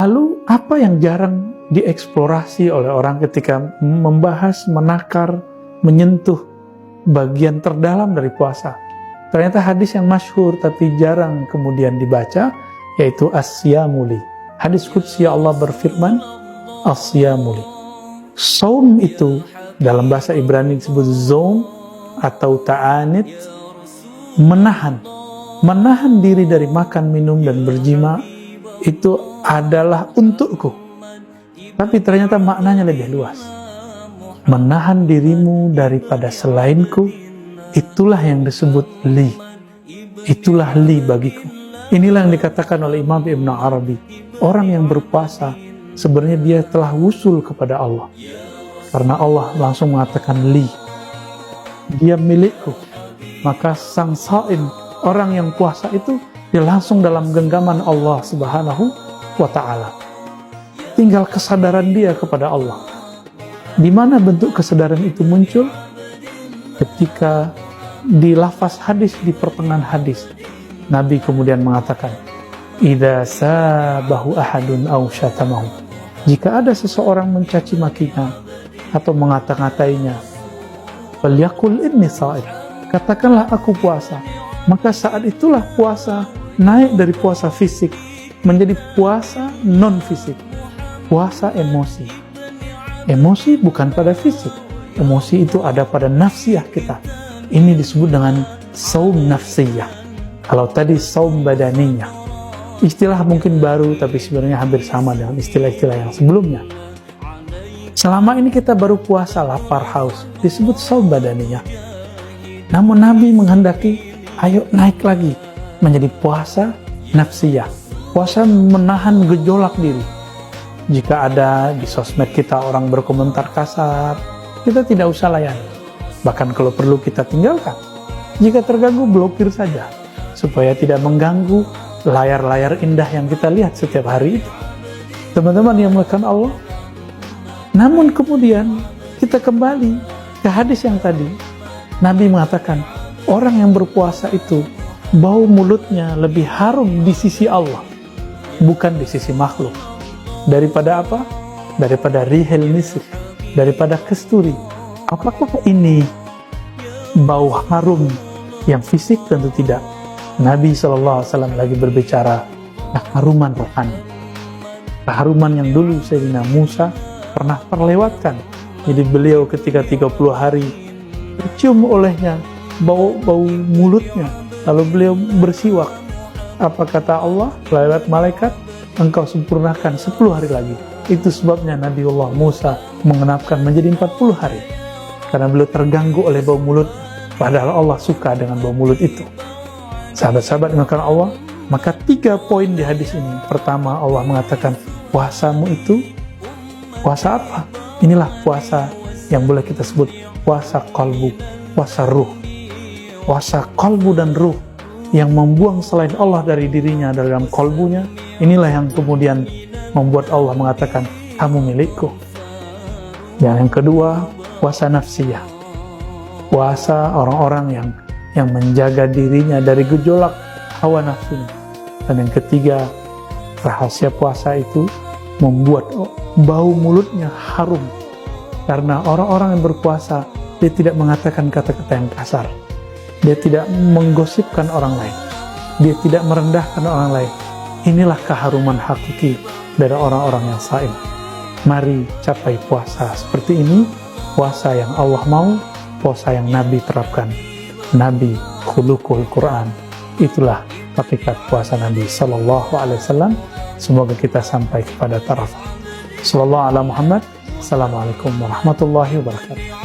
Lalu apa yang jarang dieksplorasi oleh orang ketika membahas, menakar, menyentuh bagian terdalam dari puasa? Ternyata hadis yang masyhur tapi jarang kemudian dibaca, yaitu as-siyamuli. Hadis qudsi Allah berfirman, as-siyamuli. Saum itu dalam bahasa Ibrani disebut zoom atau ta'anit, menahan diri dari makan, minum, dan berjima itu adalah untukku. Tapi ternyata maknanya lebih luas. Menahan dirimu daripada selainku, itulah yang disebut li. Itulah li bagiku. Inilah yang dikatakan oleh Imam Ibn Arabi. Orang yang berpuasa, sebenarnya dia telah wusul kepada Allah. Karena Allah langsung mengatakan li. Dia milikku. Maka sang saim, orang yang puasa itu, dia langsung dalam genggaman Allah Subhanahu wa ta'ala. Tinggal kesadaran dia kepada Allah. Di mana bentuk kesadaran itu muncul? Ketika di lafaz hadis, di pertengahan hadis, Nabi kemudian mengatakan, idza sabahu ahadun aw syatamahu. Jika ada seseorang mencaci makinya atau mengata-ngatainya, falyaqul inni sha'im. Katakanlah aku puasa. Maka saat itulah puasa naik dari puasa fisik menjadi puasa non-fisik, puasa emosi. Emosi bukan pada fisik, emosi itu ada pada nafsiyah kita. Ini disebut dengan saum nafsiyah. Kalau tadi saum badaniyah, istilah mungkin baru tapi sebenarnya hampir sama dengan istilah-istilah yang sebelumnya. Selama ini kita baru puasa lapar haus, disebut saum badaniyah. Namun Nabi menghendaki, ayo naik lagi menjadi puasa nafsiyah, puasa menahan gejolak diri. Jika ada di sosmed kita orang berkomentar kasar, kita tidak usah layani. Bahkan kalau perlu kita tinggalkan. Jika terganggu, blokir saja, supaya tidak mengganggu layar-layar indah yang kita lihat setiap hari itu. Teman-teman yang melakukan Allah. Namun kemudian kita kembali ke hadis yang tadi. Nabi mengatakan, orang yang berpuasa itu bau mulutnya lebih harum di sisi Allah, bukan di sisi makhluk. Daripada apa? Daripada rihil misk, daripada kesturi. Apakah ini bau harum yang fisik? Tentu tidak. Nabi SAW lagi berbicara keharuman rohani. Keharuman yang dulu Sayyidina Musa pernah terlewatkan. Jadi beliau ketika 30 hari tercium olehnya bau mulutnya, lalu beliau bersiwak. Apa kata Allah lewat malaikat? Engkau sempurnakan 10 hari lagi. Itu sebabnya Nabiullah Musa mengenapkan menjadi 40 hari, karena beliau terganggu oleh bau mulut, padahal Allah suka dengan bau mulut itu. Sahabat-sahabat yang dimakan Allah, maka 3 poin di hadis ini. Pertama, Allah mengatakan, puasamu itu puasa apa? Inilah puasa yang boleh kita sebut puasa qalbu, puasa ruh. Puasa qalbu dan ruh yang membuang selain Allah dari dirinya dalam qalbunya. Inilah yang kemudian membuat Allah mengatakan, kamu milikku. Dan yang kedua, puasa nafsiyah. Puasa orang-orang yang menjaga dirinya dari gejolak hawa nafsunya. Dan yang ketiga, rahasia puasa itu membuat bau mulutnya harum. Karena orang-orang yang berpuasa, dia tidak mengatakan kata-kata yang kasar. Dia tidak menggosipkan orang lain. Dia tidak merendahkan orang lain. Inilah keharuman hakiki dari orang-orang yang saim. Mari capai puasa seperti ini. Puasa yang Allah mau, puasa yang Nabi terapkan. Nabi khuluqul Quran. Itulah hakikat puasa Nabi Sallallahu Alaihi Wasallam. Semoga kita sampai kepada taraf. Sallallahu ala Muhammad. Assalamualaikum warahmatullahi wabarakatuh.